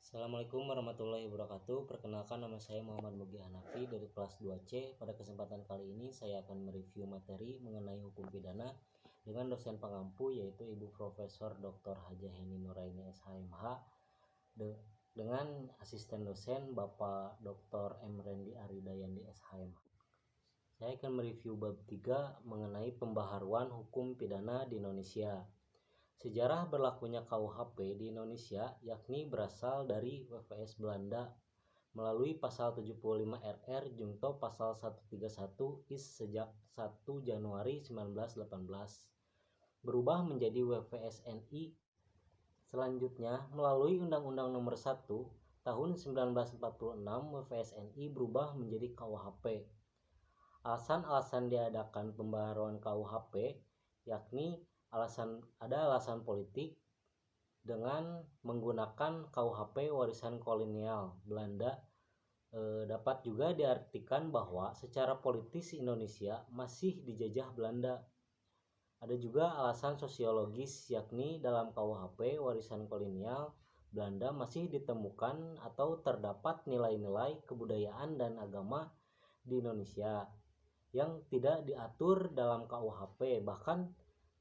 Assalamualaikum warahmatullahi wabarakatuh. Perkenalkan, nama saya Muhammad Mugi Hanafi dari kelas 2C. Pada kesempatan kali ini saya akan mereview materi mengenai hukum pidana dengan dosen pengampu yaitu Ibu Profesor Dr. Hajah Heni Nuraini SHMH dengan asisten dosen Bapak Dr. M. Rendi Aridayandi SHMH. Saya akan mereview bab 3 mengenai pembaharuan hukum pidana di Indonesia. Sejarah berlakunya KUHP di Indonesia yakni berasal dari WVS Belanda melalui pasal 75 RR Junto pasal 131 IS sejak 1 Januari 1918 berubah menjadi WVS NI. Selanjutnya melalui Undang-Undang Nomor 1 Tahun 1946 WVS NI berubah menjadi KUHP. Alasan-alasan diadakan pembaharuan KUHP yakni ada alasan politik dengan menggunakan KUHP warisan kolonial Belanda. Dapat juga diartikan bahwa secara politis Indonesia masih dijajah Belanda. Ada juga alasan sosiologis yakni dalam KUHP warisan kolonial Belanda masih ditemukan atau terdapat nilai-nilai kebudayaan dan agama di Indonesia yang tidak diatur dalam KUHP, bahkan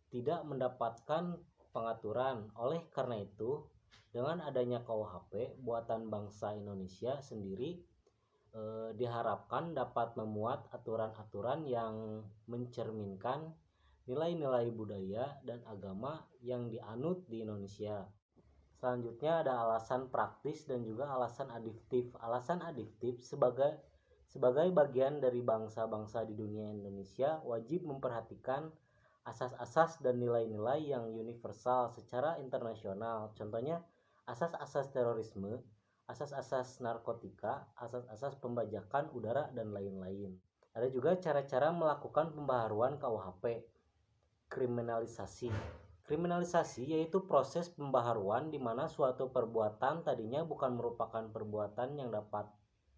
tidak mendapatkan pengaturan. Oleh karena itu, dengan adanya KUHP buatan bangsa Indonesia sendiri diharapkan dapat memuat aturan-aturan yang mencerminkan nilai-nilai budaya dan agama yang dianut di Indonesia. Selanjutnya ada alasan praktis dan juga alasan adiktif. Alasan adiktif sebagai bagian dari bangsa-bangsa di dunia, Indonesia wajib memperhatikan asas-asas dan nilai-nilai yang universal secara internasional. Contohnya asas-asas terorisme, asas-asas narkotika, asas-asas pembajakan udara, dan lain-lain. Ada juga cara-cara melakukan pembaharuan KUHP. Kriminalisasi. Kriminalisasi yaitu proses pembaharuan di mana suatu perbuatan tadinya bukan merupakan perbuatan yang dapat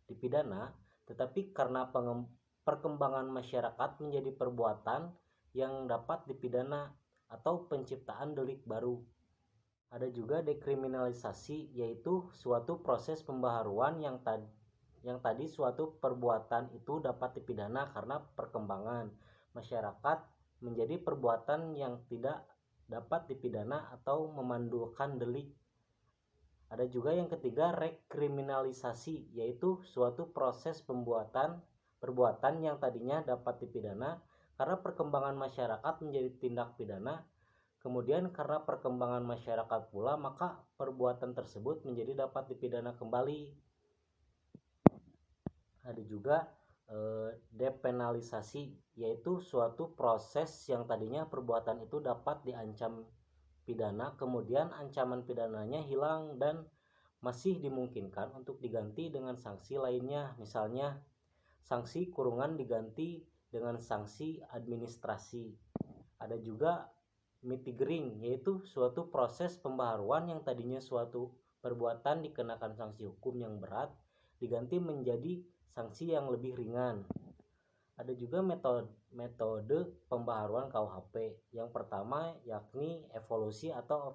dipidana, tetapi karena perkembangan masyarakat menjadi perbuatan yang dapat dipidana atau penciptaan delik baru. Ada juga dekriminalisasi yaitu suatu proses pembaharuan yang tadi suatu perbuatan itu dapat dipidana karena perkembangan masyarakat menjadi perbuatan yang tidak dapat dipidana atau memandukan delik. Ada juga yang ketiga, rekriminalisasi yaitu suatu proses perbuatan yang tadinya dapat dipidana karena perkembangan masyarakat menjadi tindak pidana, kemudian karena perkembangan masyarakat pula maka perbuatan tersebut menjadi dapat dipidana kembali. Ada juga depenalisasi yaitu suatu proses yang tadinya perbuatan itu dapat diancam pidana, kemudian ancaman pidananya hilang dan masih dimungkinkan untuk diganti dengan sanksi lainnya. Misalnya sanksi kurungan diganti dengan sanksi administrasi. Ada juga mitigering yaitu suatu proses pembaharuan yang tadinya suatu perbuatan dikenakan sanksi hukum yang berat diganti menjadi sanksi yang lebih ringan. Ada juga metode pembaharuan KUHP. Yang pertama yakni evolusi atau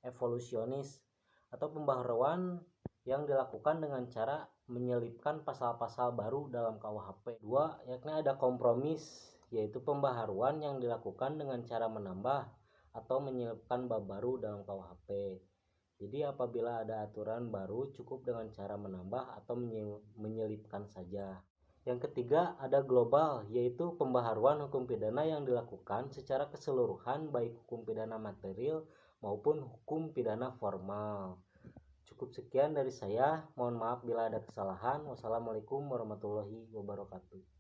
evolusionis atau pembaharuan yang dilakukan dengan cara menyelipkan pasal-pasal baru dalam KUHP. Dua, yakni ada kompromis, yaitu pembaharuan yang dilakukan dengan cara menambah atau menyelipkan bab baru dalam KUHP. Jadi apabila ada aturan baru cukup dengan cara menambah atau menyelipkan saja. Yang ketiga ada global, yaitu pembaharuan hukum pidana yang dilakukan secara keseluruhan baik hukum pidana material maupun hukum pidana formal. Cukup sekian dari saya, mohon maaf bila ada kesalahan. Wassalamualaikum warahmatullahi wabarakatuh.